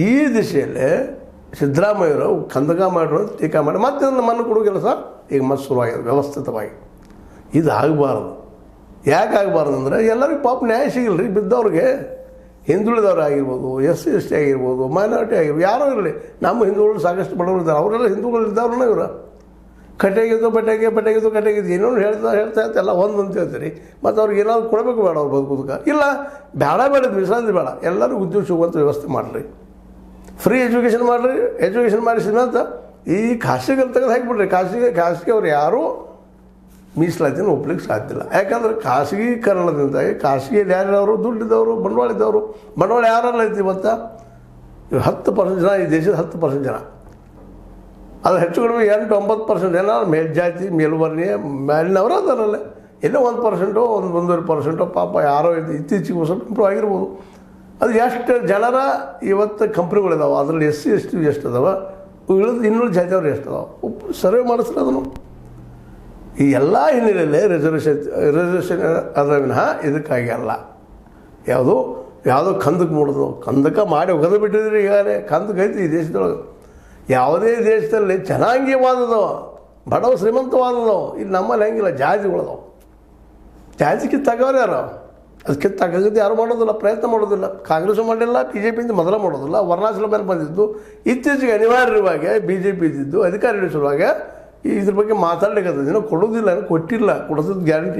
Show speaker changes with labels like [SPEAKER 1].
[SPEAKER 1] ಈ ದಿಶೆಯಲ್ಲಿ ಸಿದ್ದರಾಮಯ್ಯವರು ಕಂದಕ ಮಾಡಿರೋ ಟೀಕಾ ಮಾಡಿ ಮತ್ತೆ ಮಣ್ಣು ಕೊಡೋ ಕೆಲಸ ಈಗ ಮತ್ತೆ ಶುರುವಾಗಿದೆ ವ್ಯವಸ್ಥಿತವಾಗಿ. ಇದು ಆಗಬಾರ್ದು. ಯಾಕೆ ಆಗಬಾರ್ದು ಅಂದರೆ ಎಲ್ಲರಿಗೂ ಪಾಪ ನ್ಯಾಯ ಸಿಗಿಲ್ಲ ರೀ. ಬಿದ್ದವ್ರಿಗೆ ಹಿಂದುಳಿದವ್ರು ಆಗಿರ್ಬೋದು, SC ST ಆಗಿರ್ಬೋದು, ಮೈನಾರಿಟಿ ಆಗಿರ್ಬೋದು, ಯಾರೋ ಇರಲಿ. ನಮ್ಮ ಹಿಂದೂಗಳು ಸಾಕಷ್ಟು ಬಡವರು ಇದ್ದಾರೆ, ಅವರೆಲ್ಲ ಹಿಂದೂಗಳು ಇದ್ದವ್ರನ್ನ ಇವರು ಕಟ್ಟೆಗಿದ್ದು ಕಟ್ಟೆಗಿದ್ದು ಏನೋ ಹೇಳ್ತಾ ಎಲ್ಲ ಒಂದು ಅಂತ ಹೇಳ್ತೀರಿ. ಮತ್ತು ಅವ್ರಿಗೆ ಏನಾದ್ರು ಕೊಡಬೇಕು ಬೇಡ ಅವ್ರು ಬದುಕೋದಕ್ಕೆ? ಇಲ್ಲ, ಬೇಡ ವಿಶ್ರಾಂತಿ ಬೇಡ, ಎಲ್ಲರೂ ಉದ್ಯೋಗ ಸಿಗುವಂಥ ವ್ಯವಸ್ಥೆ ಮಾಡಿರಿ, ಫ್ರೀ ಎಜುಕೇಷನ್ ಮಾಡಿರಿ. ಎಜುಕೇಷನ್ ಮಾಡಿಸಿದಂತ ಈ ಖಾಸಗಿ ತೆಗೆದು ಹಾಕಿಬಿಡ್ರಿ. ಖಾಸಗಿ ಅವ್ರು ಯಾರೂ ಮೀಸಲಾತಿನ ಒಪ್ಲಿಕ್ಕೆ ಸಾಧ್ಯ ಇಲ್ಲ. ಯಾಕಂದ್ರೆ ಖಾಸಗೀಕರಣದಿಂದಾಗಿ ಖಾಸಗಿಯಲ್ಲಿ ಯಾರ್ಯಾರು ದುಡ್ಡಿದ್ದವರು, ಬಂಡವಾಳ ಯಾರೆಲ್ಲ ಐತಿ ಇವತ್ತು? 10% ಜನ, ಈ ದೇಶದ 10% ಜನ, ಅದು ಹೆಚ್ಚು ಕಡಿಮೆ 8-9% ಜನ ಮೇಲ್ಜಾತಿ ಮೇಲ್ವರ್ಣೀಯ ಮೇಲಿನವರು ಅದರಲ್ಲೇ. ಎಲ್ಲೋ 1%, 1-1.5% ಪಾಪ ಯಾರೋ ಇತ್ತೀಚೆಗೆ ಸ್ವಲ್ಪ ಇಂಪ್ರೂವ್ ಆಗಿರ್ಬೋದು. ಅದು ಎಷ್ಟು ಜನರ ಇವತ್ತು ಕಂಪ್ನಿಗಳಿದಾವೆ, ಅದರಲ್ಲಿ SC ST ಎಷ್ಟು ಅದಾವೆ, ಇನ್ನೂರು ಜಾತಿಯವ್ರು ಎಷ್ಟು ಅದಾವೆ, ಸರ್ವೆ ಮಾಡಿಸ್ರಿ ಅದನ್ನು. ಈ ಎಲ್ಲ ಹಿನ್ನೆಲೆಯಲ್ಲಿ ರಿಸರ್ವೇಷನ್ ಅದ ವಿನಃ ಇದಕ್ಕಾಗಿ ಅಲ್ಲ. ಯಾವುದೋ ಕಂದಕ ಮಾಡಿ ಒಗೆದು ಬಿಟ್ಟಿದ್ರಿ. ಈಗಾಗಲೇ ಕಂದಕ ಐತಿ ಈ ದೇಶದೊಳಗೆ. ಯಾವುದೇ ದೇಶದಲ್ಲಿ ಜನಾಂಗೀಯವಾದದವ, ಬಡವ ಶ್ರೀಮಂತವಾದದವು. ಇಲ್ಲಿ ನಮ್ಮಲ್ಲಿ ಹೆಂಗಿಲ್ಲ, ಜಾತಿಗಳದವು. ಜಾತಿ ಕಿತ್ತಾಕವ್ರು ಯಾರು? ಅದು ಕಿತ್ತಾಕಿದ್ದು ಯಾರು ಮಾಡೋದಿಲ್ಲ, ಪ್ರಯತ್ನ ಮಾಡೋದಿಲ್ಲ. ಕಾಂಗ್ರೆಸ್ಸು ಮಾಡಿಲ್ಲ, BJP ಮೊದಲ ಮಾಡೋದಿಲ್ಲ. ವರ್ಣಾಶ್ರಮ ಮೇಲೆ ಬಂದಿದ್ದು ಇತ್ತೀಚೆಗೆ ಅನಿವಾರ್ಯವಾಗಿ BJP ಇದ್ದಿದ್ದು ಅಧಿಕಾರ ನಡೆಸುವಾಗ ಇದ್ರ ಬಗ್ಗೆ ಮಾತಾಡಲಿಕ್ಕೆ ಕೊಡೋದಿಲ್ಲ, ಕೊಟ್ಟಿಲ್ಲ, ಕೊಡೋದು ಗ್ಯಾರಂಟಿ